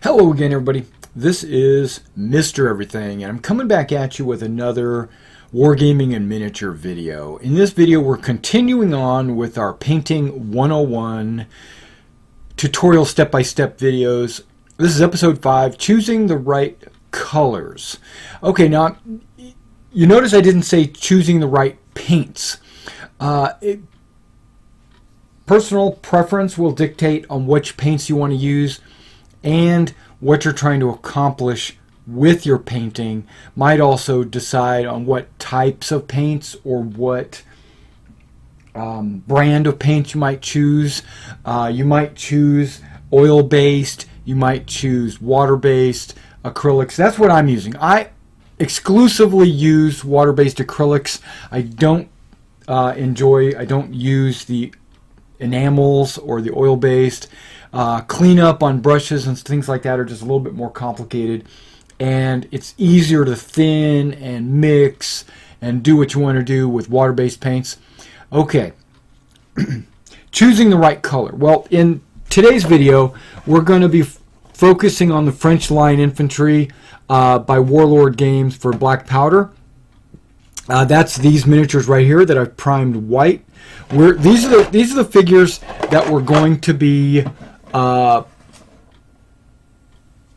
Hello again, everybody. This is Mr. Everything, and I'm coming back at you with another Wargaming and miniature video. In this video, we're continuing on with our Painting 101 tutorial step-by-step videos. This is episode 5, choosing the right colors. Okay, now, you notice I didn't say choosing the right paints. Personal preference will dictate on which paints you want to use, and what you're trying to accomplish with your painting might also decide on what types of paints or what brand of paint you might choose. You might choose oil-based, you might choose water-based acrylics. That's what I'm using. I exclusively use water-based acrylics. I don't use the enamels or the oil-based. Cleanup on brushes and things like that are just a little bit more complicated, and it's easier to thin and mix and do what you want to do with water-based paints. Okay, choosing the right color. Well, in today's video, we're going to be focusing on the French Line Infantry by Warlord Games for black powder. That's these miniatures right here that I've primed white. These are the figures that we're going to be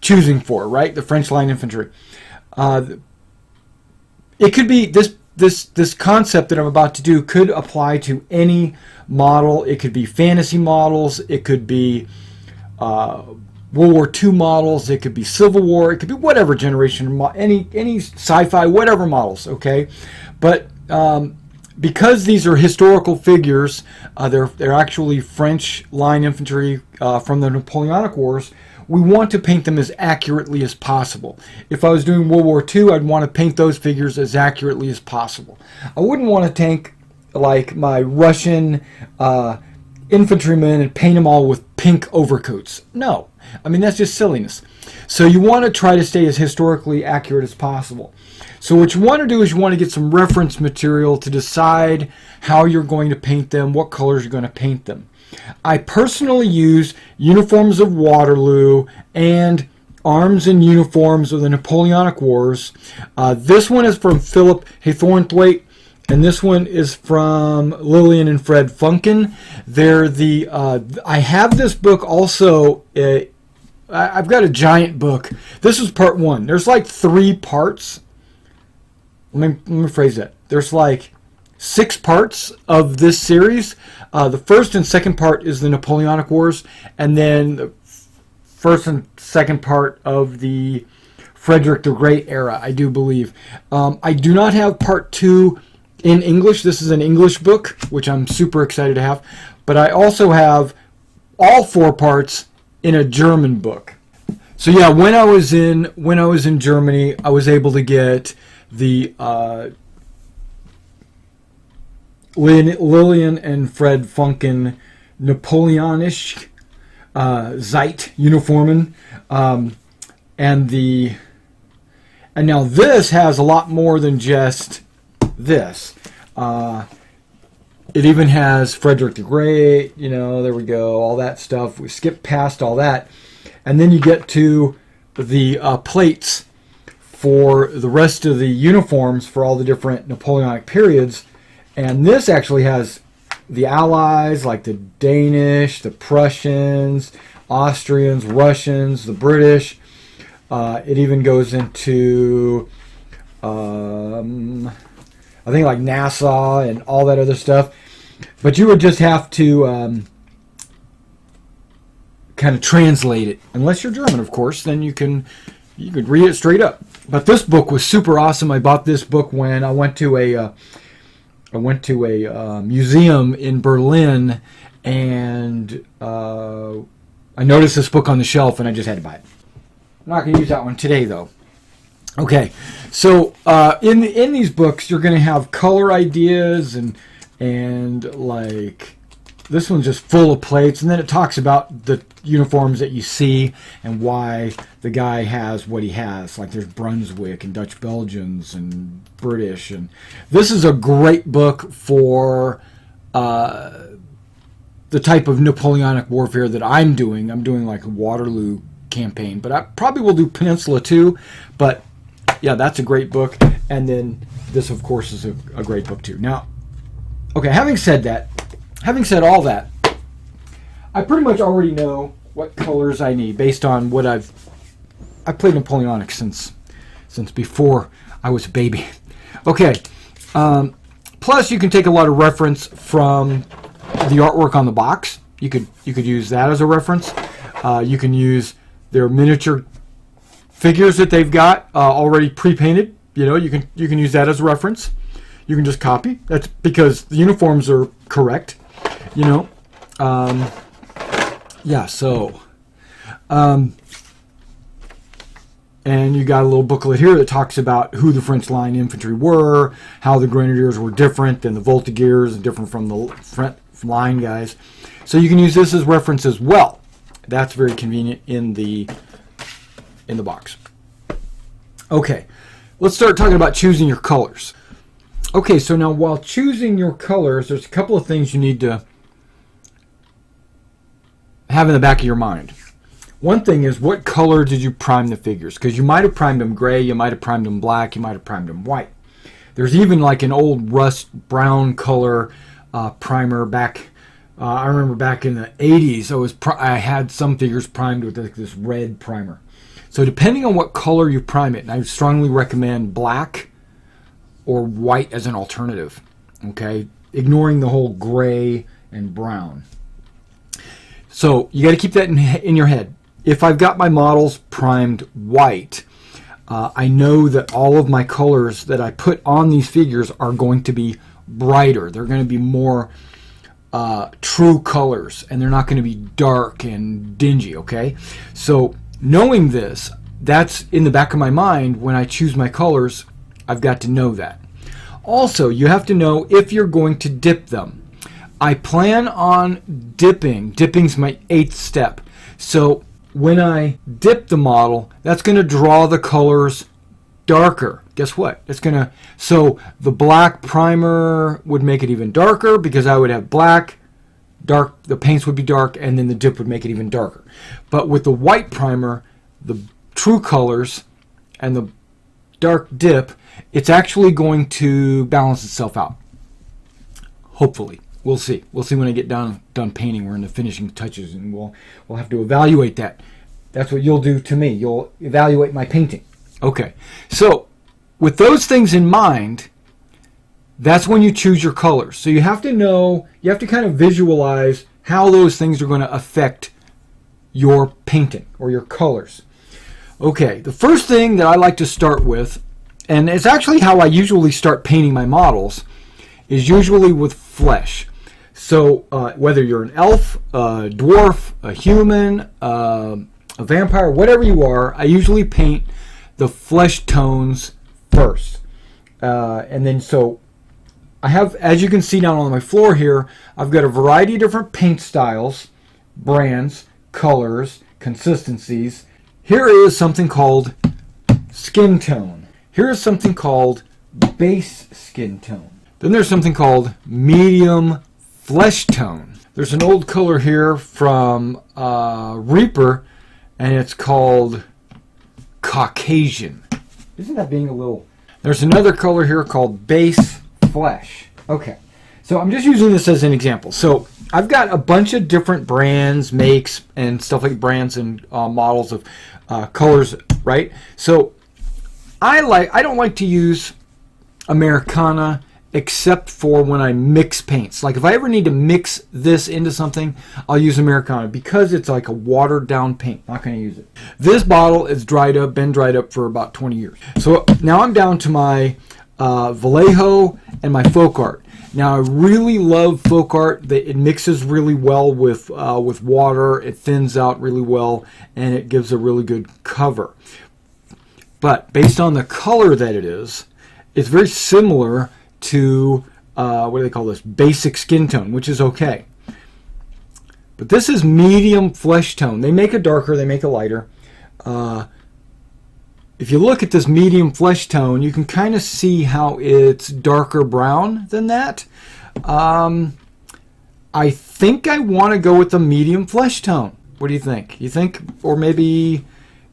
choosing for, right? The French Line Infantry. It could be this concept that I'm about to do could apply to any model. It could be fantasy models. It could be World War II models. It could be Civil War. It could be whatever generation, any sci-fi, whatever models. Okay, but because these are historical figures, they're actually French line infantry from the Napoleonic Wars. We want to paint them as accurately as possible. If I was doing World War II, I'd want to paint those figures as accurately as possible. I wouldn't want to take like my Russian infantrymen and paint them all with pink overcoats. No, I mean that's just silliness. So you want to try to stay as historically accurate as possible. So what you want to do is you want to get some reference material to decide how you're going to paint them, what colors you're going to paint them. I personally use Uniforms of Waterloo and Arms and Uniforms of the Napoleonic Wars. This one is from Philip Haythornthwaite, and this one is from Lillian and Fred Funkin. They're the I have this book also. I've got a giant book. This is part 1. There's like 3 parts. Let me phrase that. There's like 6 parts of this series. The first and second part is the Napoleonic Wars, and then the first and second part of the Frederick the Great era, I do believe. I do not have part 2 in English. This is an English book, which I'm super excited to have. But I also have all 4 parts in a German book. So yeah, when I was in Germany, I was able to get the Lillian and Fred Funkin Napoleonisch Zeit Uniformen, and now this has a lot more than just this. It even has Frederick the Great, there we go, all that stuff. We skip past all that, and then you get to the plates for the rest of the uniforms for all the different Napoleonic periods. And this actually has the Allies, like the Danish, the Prussians, Austrians, Russians, the British. It even goes into, I think, like Nassau and all that other stuff. But you would just have to kind of translate it. Unless you're German, of course, then you could read it straight up. But this book was super awesome. I bought this book when I went to a museum in Berlin, and I noticed this book on the shelf, and I just had to buy it. I'm not going to use that one today, though. Okay, so in these books, you're going to have color ideas and like this one's just full of plates, and then it talks about the uniforms that you see and why the guy has what he has. Like there's Brunswick and Dutch Belgians and British, and this is a great book for the type of Napoleonic warfare that I'm doing. I'm doing like Waterloo campaign, but I probably will do Peninsula too. But yeah, that's a great book. And then this, of course, is a great book too. Now, okay, having said all that, I pretty much already know what colors I need based on what I played Napoleonic since before I was a baby. Okay. Plus, you can take a lot of reference from the artwork on the box. You could use that as a reference. You can use their miniature figures that they've got already pre-painted. You can use that as a reference. You can just copy. That's because the uniforms are correct. Yeah. So. And you got a little booklet here that talks about who the French line infantry were, how the grenadiers were different than the voltigeurs and different from the front line guys. So you can use this as reference as well. That's very convenient in the box. Okay, let's start talking about choosing your colors. Okay, so now while choosing your colors, there's a couple of things you need to have in the back of your mind. One thing is, what color did you prime the figures? Because you might have primed them gray, you might have primed them black, you might have primed them white. There's even like an old rust brown color primer back. I remember back in the 80s, I had some figures primed with this red primer. So depending on what color you prime it, and I strongly recommend black or white as an alternative. Okay, ignoring the whole gray and brown. So you got to keep that in your head. If I've got my models primed white, I know that all of my colors that I put on these figures are going to be brighter. They're going to be more true colors, and they're not going to be dark and dingy, okay? So knowing this, that's in the back of my mind when I choose my colors. I've got to know that. Also, you have to know if you're going to dip them. I plan on dipping. Dipping's my 8th step. So when I dip the model, that's going to draw the colors darker. Guess what? So the black primer would make it even darker because I would have black, dark, the paints would be dark, and then the dip would make it even darker. But with the white primer, the true colors, and the dark dip, it's actually going to balance itself out. Hopefully. We'll see. We'll see when I get done painting. We're in the finishing touches, and we'll have to evaluate that. That's what you'll do to me. You'll evaluate my painting. Okay. So with those things in mind, that's when you choose your colors. So you have to know, you have to kind of visualize how those things are going to affect your painting or your colors. Okay. The first thing that I like to start with, and it's actually how I usually start painting my models, is usually with flesh. So whether you're an elf, a dwarf, a human, a vampire, whatever you are, I usually paint the flesh tones first. And then so I have, as you can see down on my floor here, I've got a variety of different paint styles, brands, colors, consistencies. Here is something called skin tone. Here is something called base skin tone. Then there's something called medium flesh tone. There's an old color here from Reaper, and it's called Caucasian. Isn't that being a little... There's another color here called base flesh. Okay, so I'm just using this as an example. So I've got a bunch of different brands, makes, and stuff like brands and models of colors, right? So I don't like to use Americana except for when I mix paints. Like if I ever need to mix this into something, I'll use Americana because it's like a watered down paint. Not going to use it. This bottle is been dried up for about 20 years. So now I'm down to my Vallejo and my folk art. Now I really love folk art. It mixes really well with water. It thins out really well, and it gives a really good cover. But based on the color that it is, it's very similar to what do they call this? Basic skin tone, which is okay. But this is medium flesh tone. They make it darker, they make it lighter. If you look at this medium flesh tone, you can kind of see how it's darker brown than that. I think I want to go with the medium flesh tone. What do you think? You think, or maybe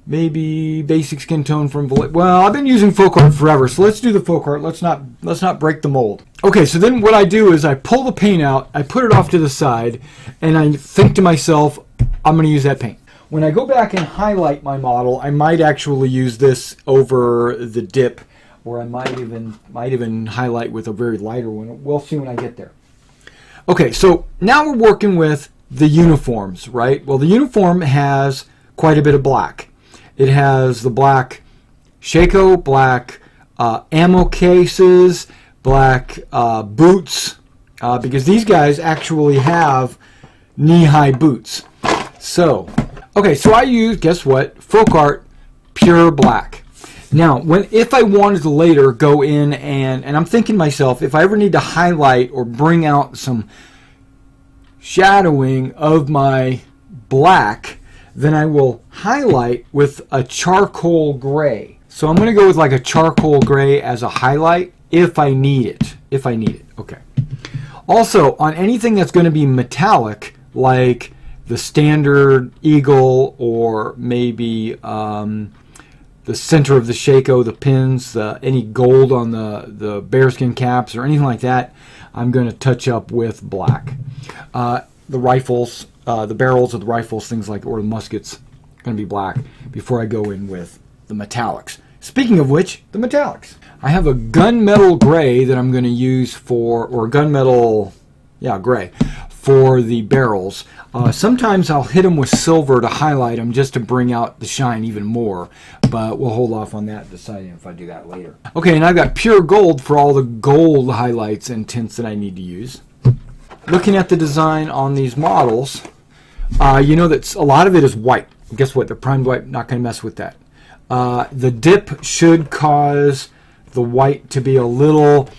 basic skin tone from well, I've been using folk art forever, so let's do the folk art. Let's not break the mold. Okay, so then what I do is I pull the paint out, I put it off to the side, and I think to myself, I'm going to use that paint. When I go back and highlight my model, I might actually use this over the dip, or I might even highlight with a very lighter one. We'll see when I get there. Okay, so now we're working with the uniforms, right? Well, the uniform has quite a bit of black. It has the black shako, black ammo cases, black boots, because these guys actually have knee-high boots. So, okay, so I use, guess what? Folk art, pure black. Now, if I wanted to later go in and I'm thinking to myself, if I ever need to highlight or bring out some shadowing of my black, then I will highlight with a charcoal gray. So I'm going to go with like a charcoal gray as a highlight if I need it. Okay. Also, on anything that's going to be metallic, like the standard eagle, or maybe the center of the shako, the pins, any gold on the bearskin caps or anything like that, I'm going to touch up with black. The rifles, the barrels of the rifles, things like, or the muskets, going to be black before I go in with the metallics. Speaking of which, the metallics. I have a gunmetal gray that I'm going to use for, or gunmetal, gray, for the barrels. Sometimes I'll hit them with silver to highlight them just to bring out the shine even more, but we'll hold off on that, deciding if I do that later. Okay, and I've got pure gold for all the gold highlights and tints that I need to use. Looking at the design on these models, you know that a lot of it is white. Guess what? They're primed white. Not going to mess with that. The dip should cause the white to be a little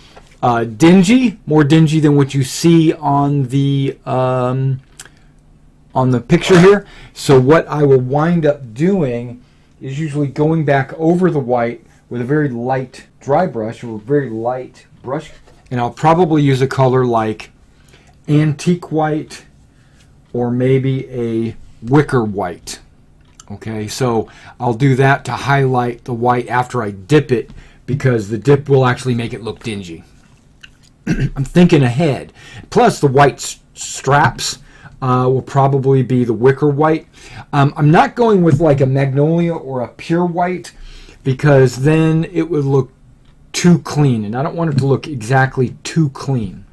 dingy, more dingy than what you see on the picture here. So what I will wind up doing is usually going back over the white with a very light dry brush or a very light brush, and I'll probably use a color like antique white or maybe a wicker white. Okay, so I'll do that to highlight the white after I dip it, because the dip will actually make it look dingy. I'm thinking ahead. Plus the white straps will probably be the wicker white. I'm not going with like a magnolia or a pure white, because then it would look too clean, and I don't want it to look exactly too clean.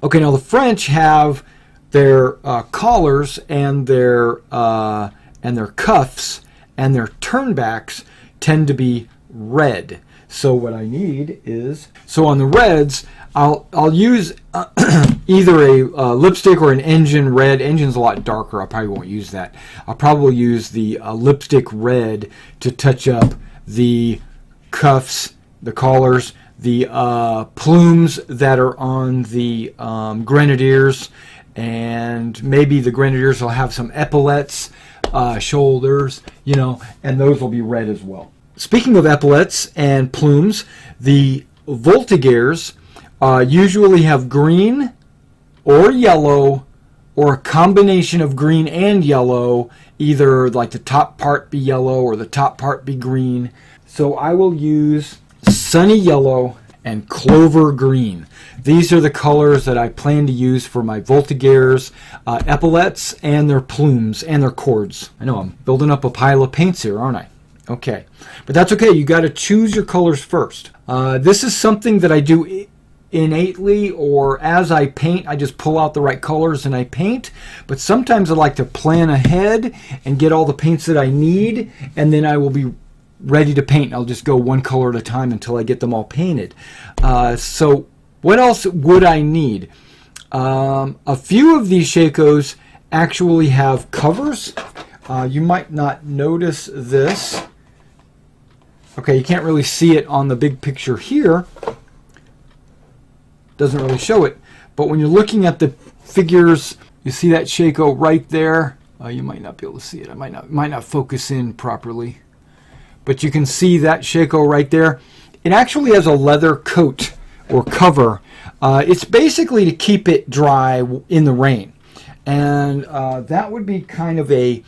Okay, now the French have their collars and their cuffs and their turnbacks tend to be red. So what I need is, so on the reds, I'll use either a lipstick or an engine red. Engine's a lot darker. I probably won't use that. I'll probably use the lipstick red to touch up the cuffs, the collars, the plumes that are on the grenadiers, and maybe the grenadiers will have some epaulettes, shoulders, and those will be red as well. Speaking of epaulettes and plumes, the Voltigeurs usually have green or yellow, or a combination of green and yellow, either like the top part be yellow or the top part be green. So I will use sunny yellow and clover green. These are the colors that I plan to use for my Voltigeurs epaulettes and their plumes and their cords. I know I'm building up a pile of paints here, aren't I? Okay, but that's okay. You got to choose your colors first. This is something that I do innately, or as I paint, I just pull out the right colors and I paint. But sometimes I like to plan ahead and get all the paints that I need, and then I will be ready to paint. I'll just go one color at a time until I get them all painted. So what else would I need? A few of these shakos actually have covers. You might not notice this. Okay, you can't really see it on the big picture here. Doesn't really show it. But when you're looking at the figures, you see that shako right there. You might not be able to see it. I might not focus in properly. But you can see that shako right there. It actually has a leather coat or cover. It's basically to keep it dry in the rain. And that would be kind of a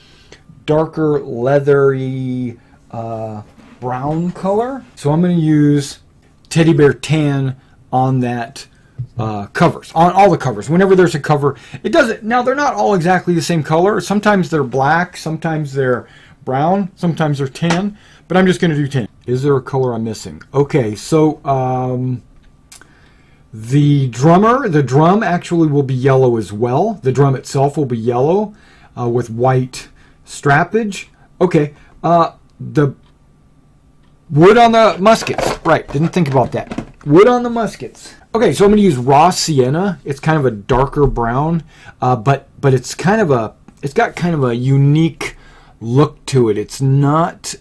darker leathery brown color. So I'm going to use teddy bear tan on that covers, on all the covers. Whenever there's a cover, it doesn't. Now they're not all exactly the same color. Sometimes they're black, sometimes they're brown, sometimes they're tan. But I'm just going to do tan. Is there a color I'm missing? Okay, so the drum actually will be yellow as well. The drum itself will be yellow with white strappage. Okay, the wood on the muskets. Right, didn't think about that. Wood on the muskets. Okay, so I'm going to use raw sienna. It's kind of a darker brown, but it's kind of it's got kind of a unique look to it. It's not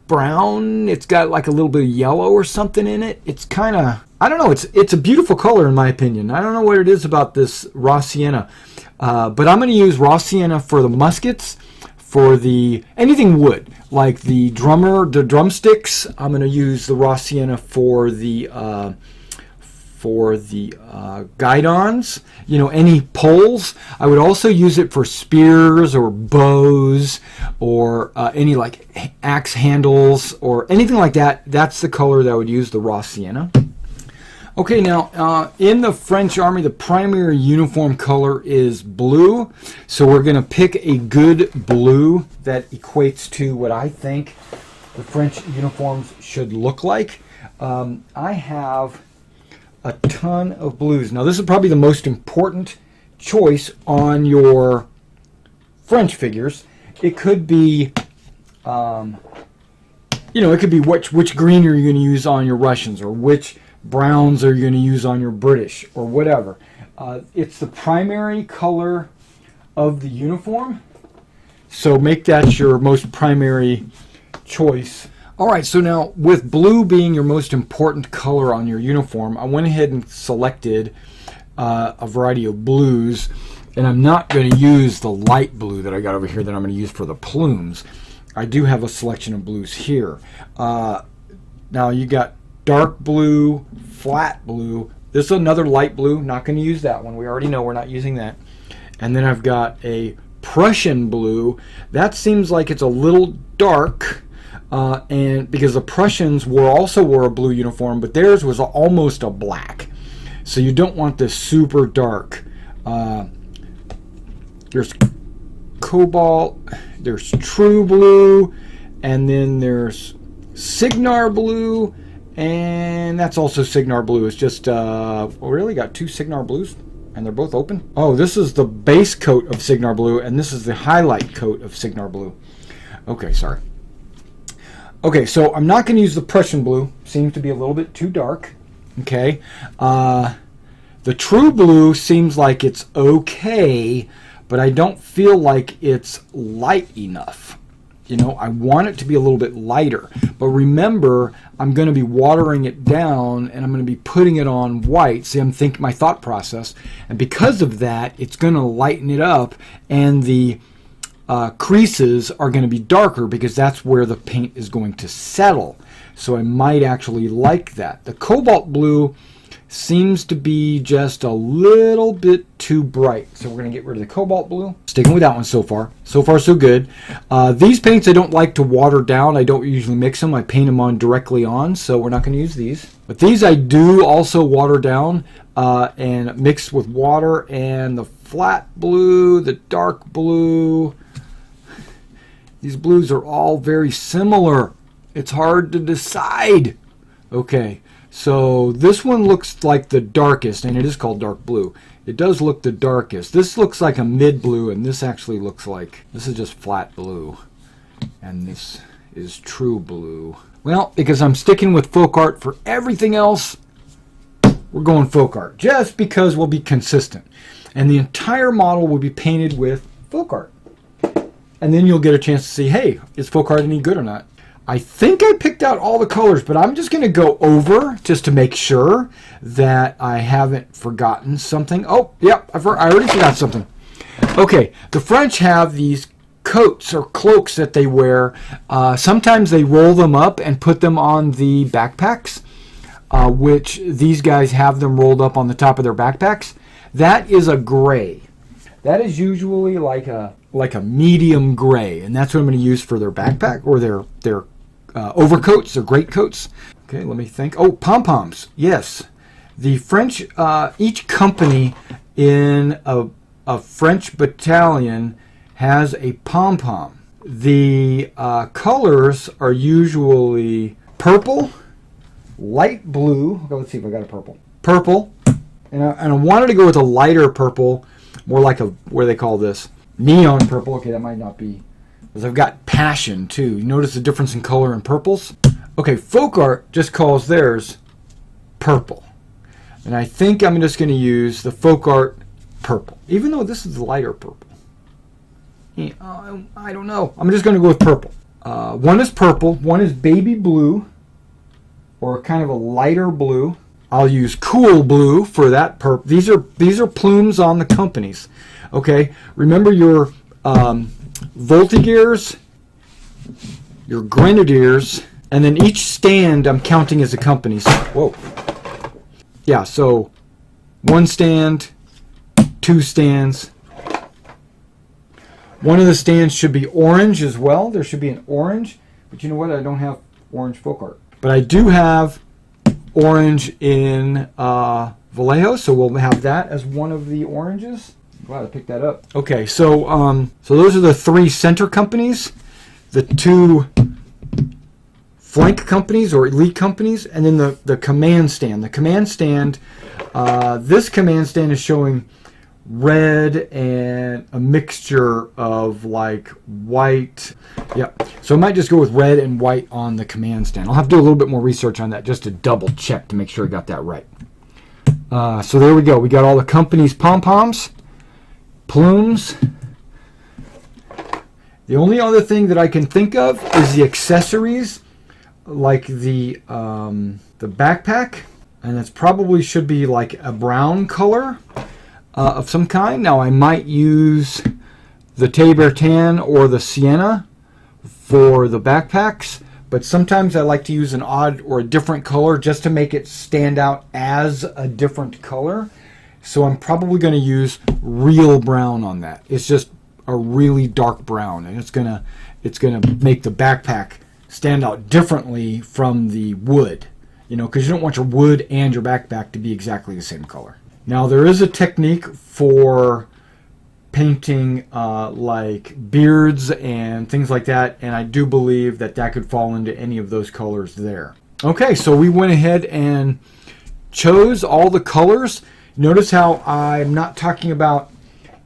brown. It's got like a little bit of yellow or something in it. It's kind of, I don't know. It's a beautiful color in my opinion. I don't know what it is about this raw sienna, but I'm going to use raw sienna for the muskets, for the anything wood like the drumsticks. I'm going to use the raw sienna for the guidons, any poles. I would also use it for spears or bows or any like axe handles or anything like that. That's the color that I would use, the raw sienna. Okay, now in the French army, the primary uniform color is blue. So we're going to pick a good blue that equates to what I think the French uniforms should look like. I have a ton of blues. Now this is probably the most important choice on your French figures. It could be, it could be which green are you going to use on your Russians, or which browns are you going to use on your British, or whatever. It's the primary color of the uniform, so make that your most primary choice. Alright, so now with blue being your most important color on your uniform, I went ahead and selected a variety of blues, and I'm not going to use the light blue that I got over here that I'm going to use for the plumes. I do have a selection of blues here. Now you got dark blue, flat blue. This is another light blue, not going to use that one. We already know we're not using that. And then I've got a Prussian blue. That seems like it's a little dark. And because the Prussians also wore a blue uniform, but theirs was almost a black. So you don't want this super dark. There's cobalt, there's true blue, and then there's Signar blue, and that's also Signar blue. It's just, really got two Signar blues, and they're both open. Oh, this is the base coat of Signar blue, and this is the highlight coat of Signar blue. Okay, sorry. Okay, so I'm not going to use the Prussian blue. Seems to be a little bit too dark. Okay. The true blue seems like it's okay, but I don't feel like it's light enough. I want it to be a little bit lighter. But remember, I'm going to be watering it down, and I'm going to be putting it on white. See, I'm thinking my thought process. And because of that, it's going to lighten it up, and the creases are going to be darker because that's where the paint is going to settle. So I might actually like that. The cobalt blue seems to be just a little bit too bright. So we're going to get rid of the cobalt blue. Sticking with that one so far. So far so good. These paints I don't like to water down. I don't usually mix them. I paint them on directly on. So we're not going to use these. But these I do also water down and mix with water. And the flat blue, the dark blue. These blues are all very similar. It's hard to decide. Okay, so this one looks like the darkest, and it is called dark blue. It does look the darkest. This looks like a mid blue, and this actually looks like, this is just flat blue. And this is true blue. Well, because I'm sticking with folk art for everything else, we're going folk art. Just because we'll be consistent. And the entire model will be painted with folk art. And then you'll get a chance to see, hey, is folk art any good or not? I think I picked out all the colors, but I'm just going to go over just to make sure that I haven't forgotten something. Oh, yeah, I already forgot something. Okay, the French have these coats or cloaks that they wear. Sometimes they roll them up and put them on the backpacks, which these guys have them rolled up on the top of their backpacks. That is a gray. That is usually like a medium gray, and that's what I'm going to use for their backpack or their overcoats, their greatcoats. Okay, let me think. Oh, pom-poms. Yes. The French, each company in a French battalion has a pom-pom. The colors are usually purple, light blue. Okay, let's see if I got a purple. Purple. And I wanted to go with a lighter purple, more like a, what do they call this? Neon purple. Okay, that might not be. Because I've got passion too. You notice the difference in color in purples? Okay, folk art just calls theirs purple. And I think I'm just going to use the folk art purple, even though this is the lighter purple. I don't know. I'm just going to go with purple. One is purple, one is baby blue, or kind of a lighter blue. I'll use cool blue for that purple. These are plumes on the companies. Okay, remember your Voltigeurs, your Grenadiers, and then each stand I'm counting as a company. Whoa. Yeah, so 1 stand, 2 stands. One of the stands should be orange as well. There should be an orange, but you know what? I don't have orange folk art. But I do have orange in Vallejo, so we'll have that as one of the oranges. Glad I picked that up. Okay, so those are the 3 center companies, the 2 flank companies or elite companies, and then the command stand. The command stand, this command stand is showing red and a mixture of like white. Yeah, so I might just go with red and white on the command stand. I'll have to do a little bit more research on that just to double check to make sure I got that right. So there we go. We got all the companies' pom-poms, plumes. The only other thing that I can think of is the accessories, like the backpack, and that's probably should be like a brown color of some kind. Now I might use the Tabor Tan or the Sienna for the backpacks, but sometimes I like to use an odd or a different color just to make it stand out as a different color. So I'm probably going to use real brown on that. It's just a really dark brown, and it's gonna make the backpack stand out differently from the wood, you know, because you don't want your wood and your backpack to be exactly the same color. Now there is a technique for painting like beards and things like that, and I do believe that that could fall into any of those colors there. Okay, so we went ahead and chose all the colors. Notice how I'm not talking about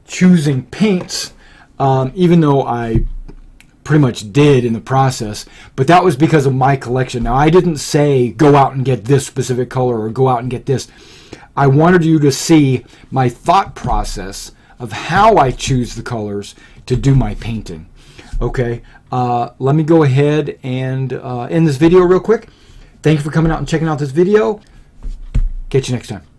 choosing paints, even though I pretty much did in the process, but that was because of my collection. Now I didn't say go out and get this specific color or go out and get this. I wanted you to see my thought process of how I choose the colors to do my painting. Okay, let me go ahead and end this video real quick. Thank you for coming out and checking out this video. Catch you next time.